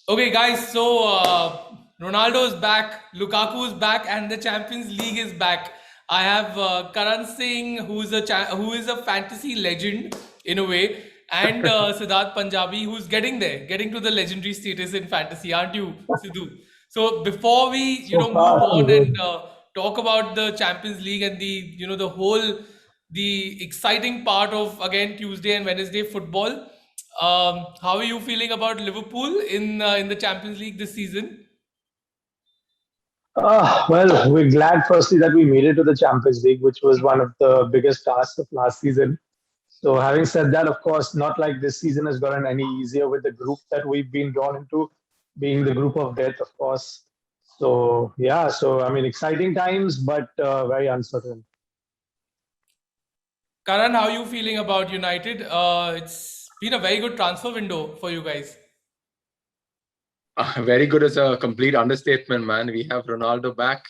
Okay, guys. So Ronaldo's back, Lukaku's back, and the Champions League is back. I have Karan Singh, who is a fantasy legend in a way, and Siddharth Panjabi, who's getting there, getting to the legendary status in fantasy, aren't you, Sidhu? So before we, So move far, so on and good. talk about the Champions League and the exciting part of again Tuesday and Wednesday football. How are you feeling about Liverpool in the Champions League this season? Well, we're glad firstly that we made it to the Champions League, which was one of the biggest tasks of last season. So, having said that, of course, not like this season has gotten any easier with the group that we've been drawn into, being the group of death, of course. So, yeah, so I mean, exciting times, but very uncertain. Karan, how are you feeling about United? It's been a very good transfer window for you guys. Very good is a complete understatement, man. We have Ronaldo back.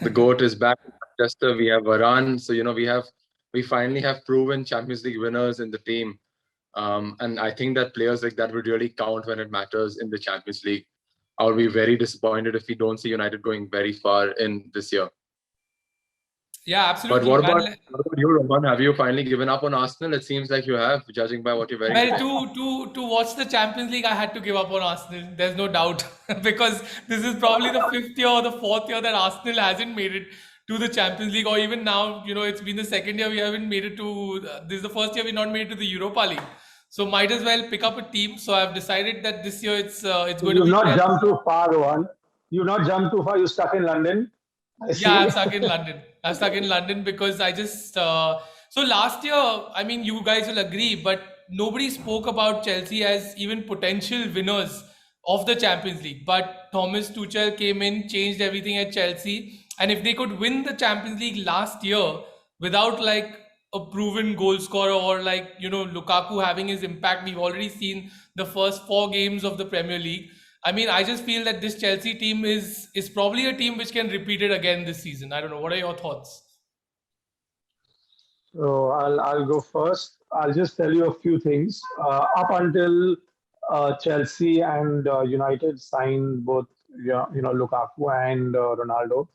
The GOAT is back in Manchester. We have Varane. So, we finally have proven Champions League winners in the team. And I think that players like that would really count when it matters in the Champions League. I would be very disappointed if we don't see United going very far in this year. Yeah, But absolutely, man. what about you, Rohan? Have you finally given up on Arsenal? It seems like you have, judging by what you're wearing Well, today. to watch the Champions League, I had to give up on Arsenal. There's no doubt because this is probably the fifth year or the fourth year that Arsenal hasn't made it to the Champions League, or even now, it's been the second year we haven't made it to. This is the first year we've not made it to the Europa League. So might as well pick up a team. So I've decided that this year it's going to You've be not jumped Chelsea. too far, Rohan. You've not jumped too far. You're stuck in London. I Yeah, see. I'm stuck in London. I'm stuck in London because I just so last year, I mean, you guys will agree, but nobody spoke about Chelsea as even potential winners of the Champions League. But Thomas Tuchel came in, changed everything at Chelsea, and if they could win the Champions League last year without like a proven goal scorer or like Lukaku having his impact, we've already seen the first four games of the Premier League. I mean, I just feel that this Chelsea team is probably a team which can repeat it again this season. I don't know. What are your thoughts? So I'll go first. I'll just tell you a few things. Up until Chelsea and United signed both, Lukaku and Ronaldo,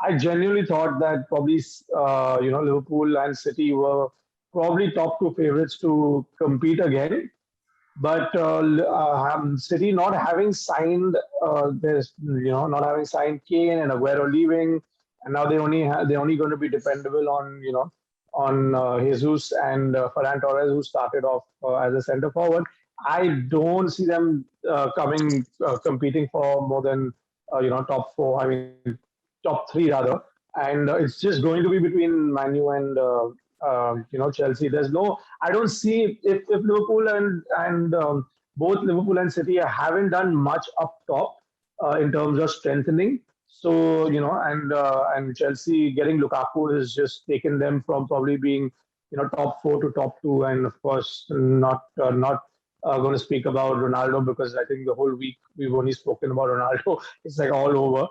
I genuinely thought that probably Liverpool and City were probably top two favorites to compete again. But City not having signed not having signed Kane and Aguero leaving, and now they're only going to be dependable on Jesus and Ferran Torres, who started off as a centre forward. I don't see them competing for more than top four. I mean top three rather, and it's just going to be between Manu and Chelsea. There's no, I don't see if Liverpool and both Liverpool and City haven't done much up top in terms of strengthening. So and Chelsea getting Lukaku has just taken them from probably being top four to top two, and of course not going to speak about Ronaldo because I think the whole week we've only spoken about Ronaldo. It's like all over.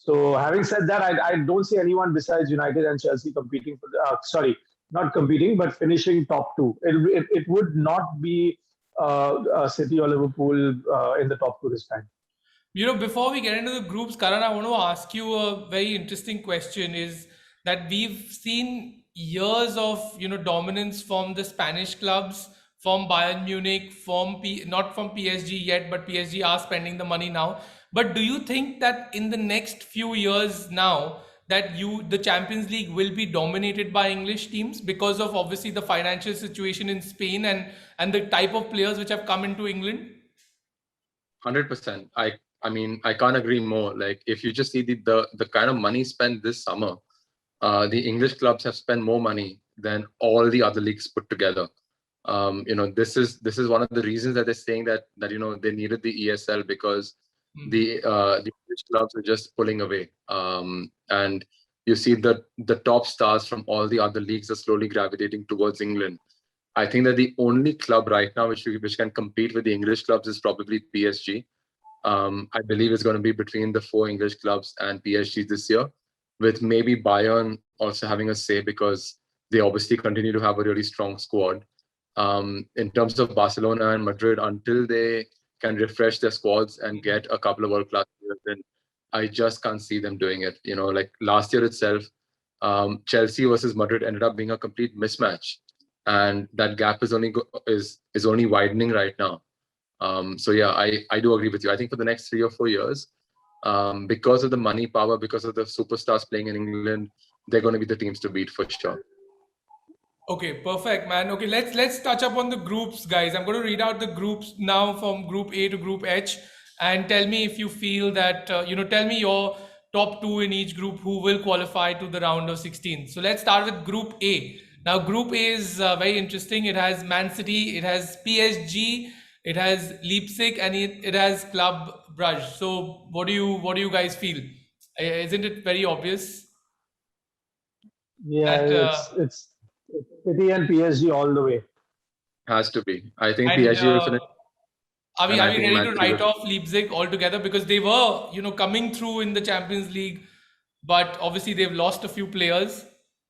So having said that, I don't see anyone besides United and Chelsea competing for sorry, not competing, but finishing top two. It would not be City or Liverpool in the top two this time. Before we get into the groups, Karan, I want to ask you a very interesting question is that we've seen years of, dominance from the Spanish clubs, from Bayern Munich, not from PSG yet, but PSG are spending the money now. But do you think that in the next few years now, that the Champions League will be dominated by English teams because of obviously the financial situation in Spain and the type of players which have come into England? 100%. I mean, I can't agree more. Like, if you just see the kind of money spent this summer, the English clubs have spent more money than all the other leagues put together. This is one of the reasons that they're saying that they needed the ESL because the English clubs are just pulling away. And you see that the top stars from all the other leagues are slowly gravitating towards England. I think that the only club right now which can compete with the English clubs is probably PSG. I believe it's going to be between the four English clubs and PSG this year, with maybe Bayern also having a say because they obviously continue to have a really strong squad. In terms of Barcelona and Madrid, until they can refresh their squads and get a couple of world-class players, then I just can't see them doing it. You know, like last year itself, Chelsea versus Madrid ended up being a complete mismatch, and that gap is only widening right now. So yeah, I do agree with you. I think for the next 3 or 4 years, because of the money power, because of the superstars playing in England, they're going to be the teams to beat for sure. Okay, perfect, man. Okay, let's touch up on the groups, guys. I'm going to read out the groups now from Group A to Group H, and tell me if you feel that tell me your top two in each group who will qualify to the round of 16. So let's start with Group A. Now, Group A is very interesting. It has Man City, it has PSG, it has Leipzig, and it has Club Brugge. So what do you guys feel? Isn't it very obvious Yeah, that? it's City and PSG all the way. Has to be. I think And PSG will finish, are we and I think ready Man to City write will. off Leipzig altogether because they were coming through in the Champions League, but obviously they've lost a few players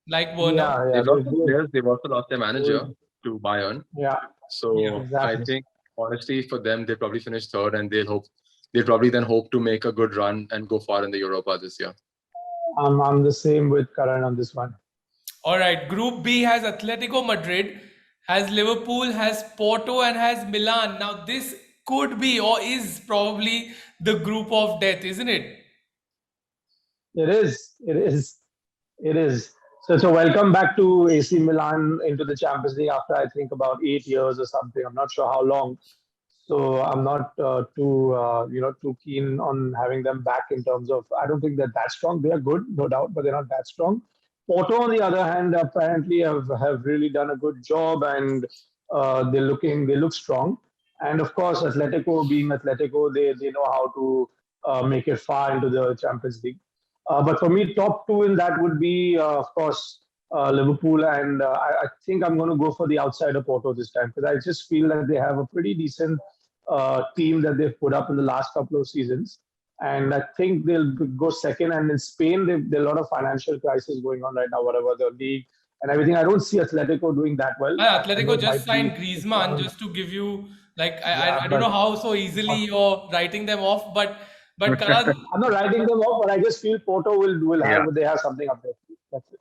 like Werner. Yeah, They've lost some players. They've also lost their manager to Bayern. yeah, So I exactly. think honestly, for them, they probably finish third, and they'll probably then hope to make a good run and go far in the Europa this year. I'm the same with Karan on this one. All right, Group B has Atletico Madrid, has Liverpool, has Porto, and has Milan. Now this could be or is probably the group of death, isn't it? It is. It is. It is. So welcome back to AC Milan into the Champions League after I think about 8 years or something. I'm not sure how long. So I'm not too keen on having them back in terms of. I don't think they're that strong. They are good, no doubt, but they're not that strong. Porto, on the other hand, apparently have really done a good job, and they look strong. And of course, Atletico being Atletico, they know how to make it far into the Champions League. But for me, top two in that would be, of course, Liverpool, and I think I'm going to go for the outsider Porto this time because I just feel that they have a pretty decent team that they've put up in the last couple of seasons, and I think they'll go second. And in Spain, there are a lot of financial crisis going on right now, whatever the league and everything. I don't see Atletico doing that well. I know Atletico it just might be signed Griezmann just to give you I yeah, don't know but how so easily you're writing them off, but Karan, I'm not writing them off, but I just feel Porto will Yeah. have they have something up there. That's it.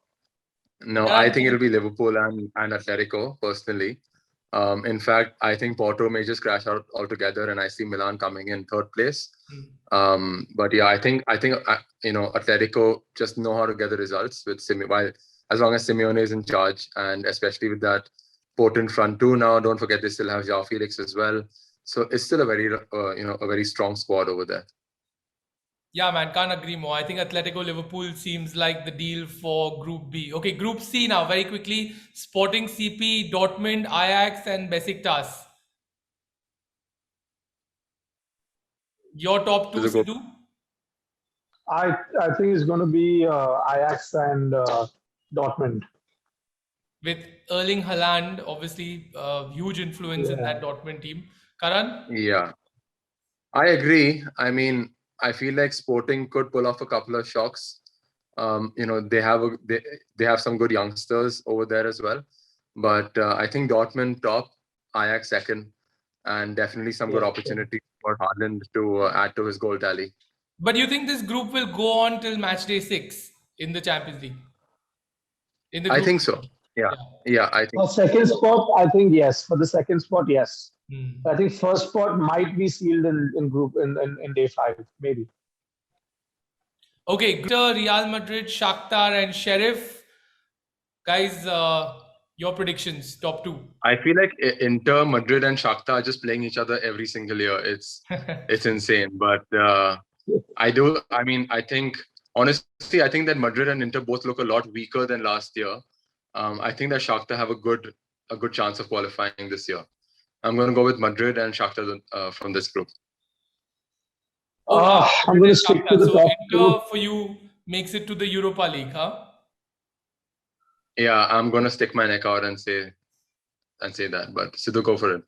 No, I think it'll be Liverpool and Atletico personally. In fact, I think Porto may just crash out altogether, and I see Milan coming in third place. But yeah, I think Atletico just know how to get the results with while as long as Simeone is in charge, and especially with that potent front two now. Don't forget they still have João Felix as well, so it's still a very strong squad over there. yeah, man, can't agree more. I think Atletico Liverpool seems like the deal for Group B. Okay, Group C now, very quickly. Sporting CP, Dortmund, Ajax, and Besiktas. Your top two, Does it go- Sidhu? I think it's going to be Ajax and Dortmund. With Erling Haaland, obviously, huge influence in that Dortmund team. Karan? Yeah, I agree. I mean, I feel like Sporting could pull off a couple of shocks. They have some good youngsters over there as well. But I think Dortmund top, Ajax second, and definitely some good opportunity for Haaland to add to his goal tally. But you think this group will go on till match day 6 in the Champions League? In the I group? think so. Yeah, I think. For second spot, I think yes. For the second spot, yes. Hmm. I think first spot might be sealed in group in day 5, maybe. Okay, Real Madrid, Shakhtar, and Sheriff. Guys, your predictions, top two. I feel like Inter, Madrid, and Shakhtar are just playing each other every single year. It's insane. But I think honestly, I think that Madrid and Inter both look a lot weaker than last year. I think that Shakhtar have a good chance of qualifying this year. I'm going to go with Madrid and Shakhtar from this group. I'm going to stick to the so top Inter two. for you makes it to the Europa League, huh? Yeah, I'm going to stick my neck out and say that. But Sidhu, go for it.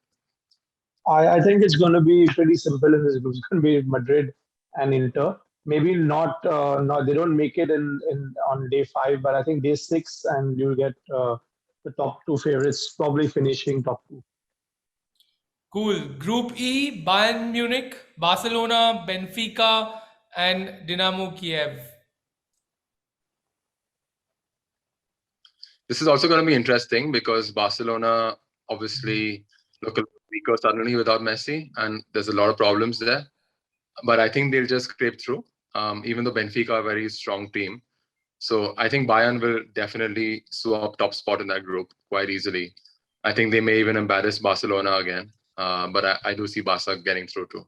I think it's going to be pretty simple in this group. It's going to be Madrid and Inter. Maybe not. They don't make it in on day 5, but I think day 6, and you'll get the top two favorites probably finishing top 2. Cool. Group E, Bayern Munich, Barcelona, Benfica, and Dynamo Kiev. This is also going to be interesting because Barcelona obviously look a little weaker suddenly without Messi, and there's a lot of problems there. But I think they'll just scrape through, even though Benfica are a very strong team. So I think Bayern will definitely swap top spot in that group quite easily. I think they may even embarrass Barcelona again. But I do see Barca getting through too.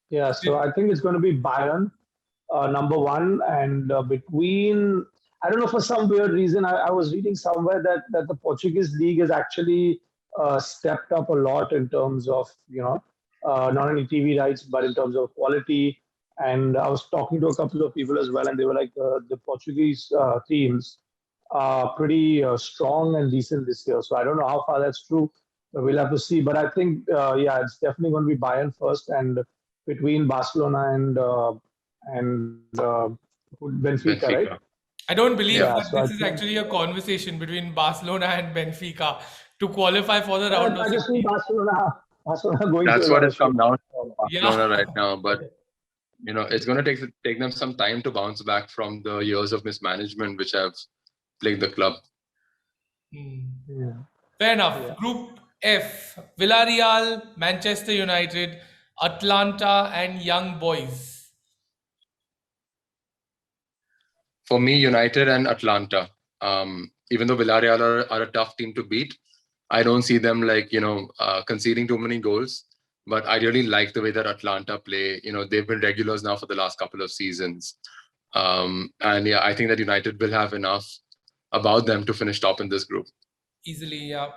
Yeah, so I think it's going to be Bayern, number one, and between, I don't know, for some weird reason, I was reading somewhere that the Portuguese league has actually stepped up a lot in terms of, not only TV rights, but in terms of quality. And I was talking to a couple of people as well, and they were like, the Portuguese teams are pretty strong and decent this year. So I don't know how far that's true. But we'll have to see. But I think, yeah, it's definitely going to be Bayern first, and between Barcelona and Benfica, right? I don't believe Yeah. that So this I is think- actually a conversation between Barcelona and Benfica to qualify for the round I of just see 16. Barcelona going That's through a what lot it's of come shit. down to Barcelona Yeah. right now. But it's going to take them some time to bounce back from the years of mismanagement which have plagued the club. Yeah. Fair enough. Yeah. Group F, Villarreal, Manchester United, Atlanta, and Young Boys. For me, United and Atlanta. Even though Villarreal are a tough team to beat, I don't see them conceding too many goals. But I really like the way that Atlanta play. They've been regulars now for the last couple of seasons. And yeah, I think that United will have enough about them to finish top in this group. Easily, yeah.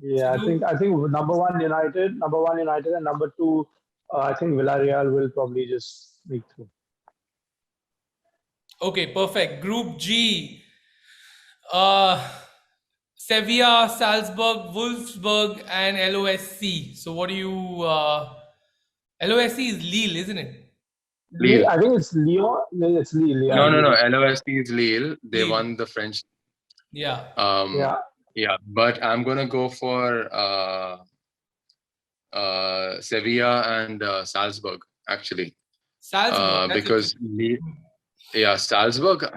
Yeah, I think number one United, and number two, I think Villarreal will probably just sneak through. Okay, perfect. Group G, Sevilla, Salzburg, Wolfsburg, and LOSC. So what do you? LOSC is Lille, isn't it? Lille. I think it's Lyon. It's Lille. Yeah. No. LOSC is Lille. They Lille. won the French. Yeah. Yeah. But I'm gonna go for Sevilla and Salzburg actually. Salzburg. Because Salzburg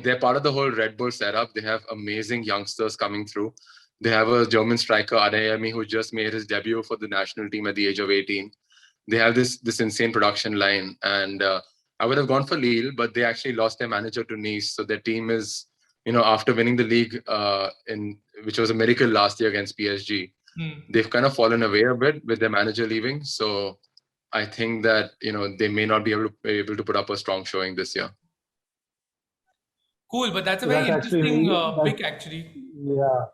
they're part of the whole Red Bull setup. They have amazing youngsters coming through. They have a German striker, Adeyemi, who just made his debut for the national team at the age of 18. They have this insane production line. And I would have gone for Lille, but they actually lost their manager to Nice. So their team is, after winning the league, which was a miracle last year against PSG, they've kind of fallen away a bit with their manager leaving. So I think that they may not be able to put up a strong showing this year. Cool, but that's a very interesting pick, actually. Yeah,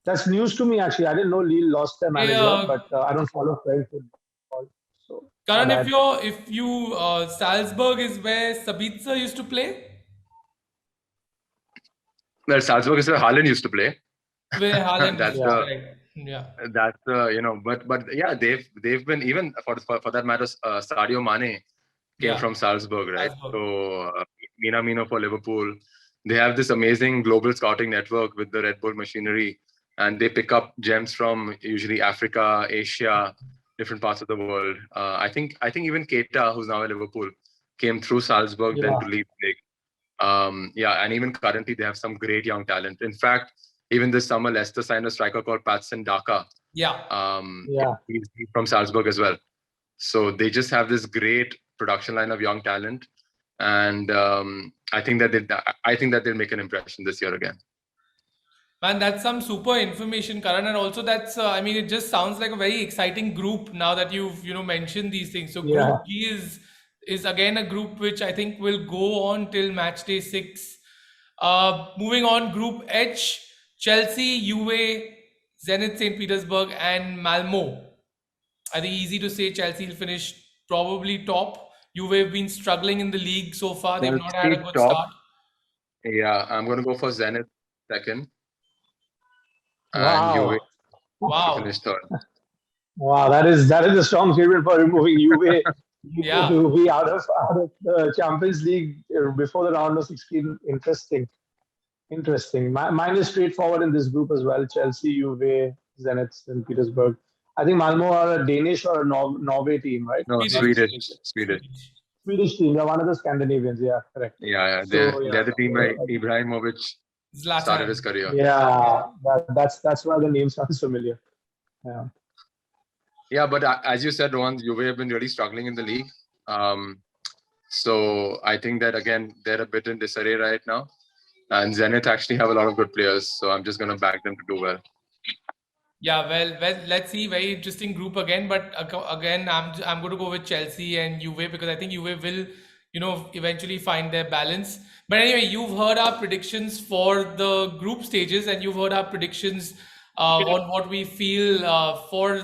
that's news to me. Actually, I didn't know Lille lost their manager, but I don't follow French football. So, Karan, if you Salzburg is where Sabitzer used to play. Well, Salzburg is where Haaland used to play. Where Haaland that's but yeah, they've been, even for that matter, Sadio Mane came from Salzburg, right? So Minamino for Liverpool. They have this amazing global scouting network with the Red Bull machinery, and they pick up gems from usually Africa, Asia, different parts of the world. I think even Keita, who's now at Liverpool, came through Salzburg then to Leipzig. And even currently they have some great young talent. In fact, even this summer, Leicester signed a striker called Patson Daka. He's from Salzburg as well. So they just have this great production line of young talent, and I think that they'll make an impression this year again. Man, that's some super information, Karan, and also that's it just sounds like a very exciting group now that you've mentioned these things. So Group G is again a group which I think will go on till match day 6. Moving on, Group H, Chelsea, Juve, Zenit St. Petersburg, and Malmo. I think easy to say Chelsea will finish probably top. Juve have been struggling in the league so far. They've not had a good start. Yeah, I'm going to go for Zenit second. Wow. And Juve finished third. Wow, that is a strong statement for removing Juve to be out of the Champions League before the round of 16. Interesting. Interesting. Mine is straightforward in this group as well. Chelsea, Juve, Zenit, St. Petersburg. I think Malmo are a Danish or a Norway team, right? No, Swedish. Swedish team. They're one of the Scandinavians. Yeah, correct. Yeah. So, They're the team where Ibrahimovic started his career. Yeah, that's why the name sounds familiar. Yeah. Yeah, but as you said, Rohan, Juve have been really struggling in the league. So I think that again they're a bit in disarray right now, and Zenit actually have a lot of good players. So I'm just going to back them to do well. Yeah, well, let's see. Very interesting group again, but again, I'm going to go with Chelsea and Juve because I think Juve will, eventually find their balance. But anyway, you've heard our predictions for the group stages, and you've heard our predictions on what we feel for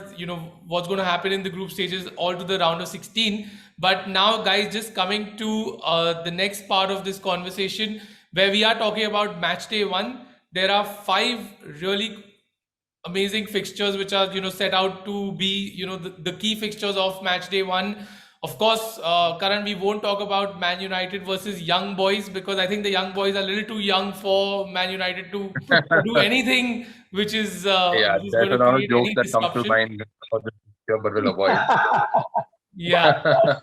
what's going to happen in the group stages, all to the round of 16. But now, guys, just coming to the next part of this conversation, where we are talking about match day 1. There are 5 really amazing fixtures which are set out to be the key fixtures of match day 1. Of course, Karan, we won't talk about Man United versus Young Boys because I think the Young Boys are a little too young for Man United to do anything which is there's going a to lot of create jokes any that come to disruption. mind for this year, but we'll avoid. Yeah.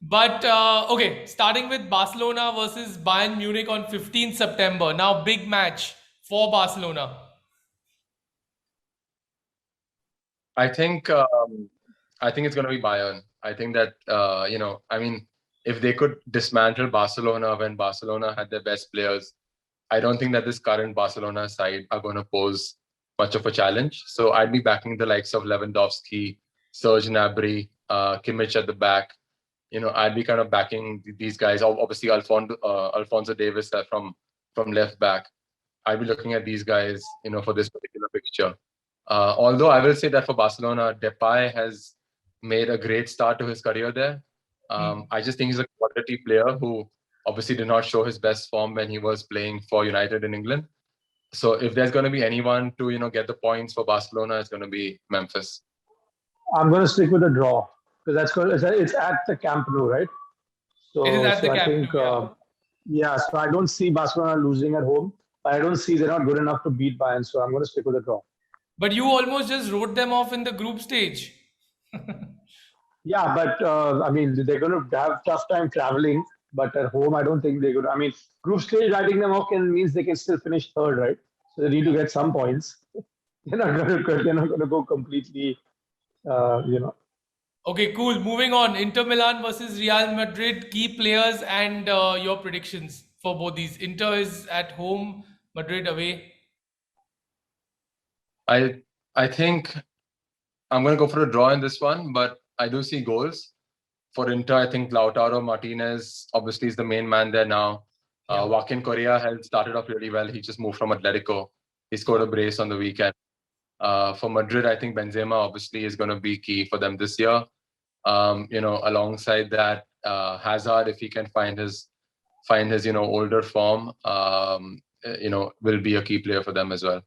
But okay, starting with Barcelona versus Bayern Munich on 15th September. Now, big match for Barcelona. I think it's going to be Bayern. I think that if they could dismantle Barcelona when Barcelona had their best players, I don't think that this current Barcelona side are going to pose much of a challenge. So I'd be backing the likes of Lewandowski, Serge Gnabry, Kimmich at the back. I'd be kind of backing these guys. Obviously, Alphonso Davies from left back. I'd be looking at these guys, for this particular fixture. Although I will say that for Barcelona, Depay has made a great start to his career there. I just think he's a quality player who obviously did not show his best form when he was playing for United in England. So if there's going to be anyone to get the points for Barcelona, it's going to be Memphis. I'm going to stick with a draw because it's at the Camp Nou, right? So it is at the Camp Nou. So I don't see Barcelona losing at home. But I don't see they're not good enough to beat Bayern. So I'm going to stick with a draw. But you almost just wrote them off in the group stage. Yeah, but they're going to have tough time traveling. But at home, I don't think they're going to. Group stage writing them off means they can still finish third, right? So they need to get some points. They're not going to go completely, Okay, cool. Moving on. Inter Milan versus Real Madrid. Key players and your predictions for both these. Inter is at home, Madrid away. I think I'm going to go for a draw in this one, but I do see goals. For Inter, I think Lautaro Martinez obviously is the main man there now. Joaquin Correa has started off really well. He just moved from Atletico. He scored a brace on the weekend. For Madrid, I think Benzema obviously is going to be key for them this year. Alongside that, Hazard, if he can find his older form, will be a key player for them as well.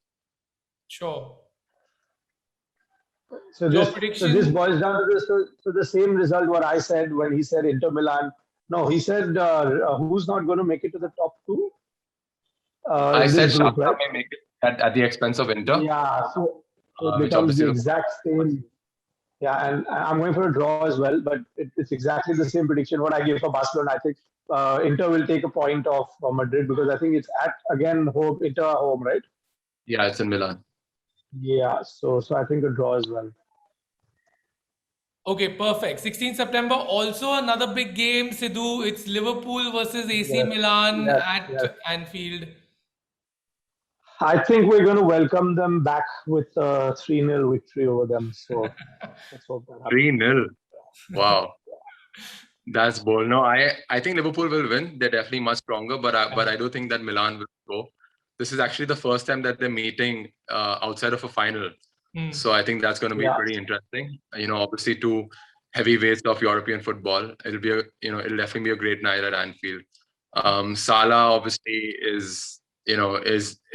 Sure. So this boils down to the same result what I said when he said Inter Milan. No, he said who's not going to make it to the top 2? I said Shakhtar may make it at the expense of Inter. Yeah, so it becomes the exact same. Yeah, and I'm going for a draw as well, but it's exactly the same prediction what I gave for Barcelona. I think Inter will take a point off Madrid because I think it's at home, Inter home, right? Yeah, it's in Milan. Yeah, so I think a draw as well. Okay, perfect. 16th September, also another big game, Sidhu. It's Liverpool versus AC Milan at Anfield. I think we're going to welcome them back with a 3-0 victory over them. So let's hope that happens. 3-0. Wow. That's bold. No, I think Liverpool will win. They're definitely much stronger, but I do think that Milan will go. This is actually the first time that they're meeting outside of a final. So I think that's going to be pretty interesting. Obviously 2 heavyweights of European football. It'll definitely be a great night at Anfield. Salah obviously is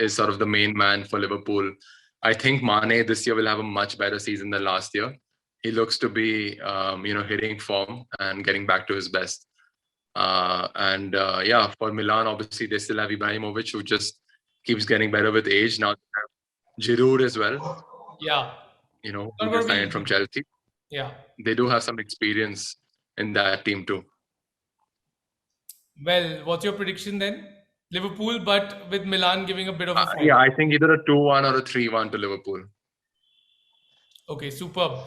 sort of the main man for Liverpool. I think Mane this year will have a much better season than last year. He looks to be, hitting form and getting back to his best. For Milan, obviously they still have Ibrahimovic, who just keeps getting better with age. Now they have Giroud as well, Yeah. you know, Not who gonna they be signed from easy. Chelsea. Yeah. They do have some experience in that team too. Well, what's your prediction then? Liverpool, but with Milan giving a bit of a fight. Yeah, I think either a 2-1 or a 3-1 to Liverpool. Okay, superb.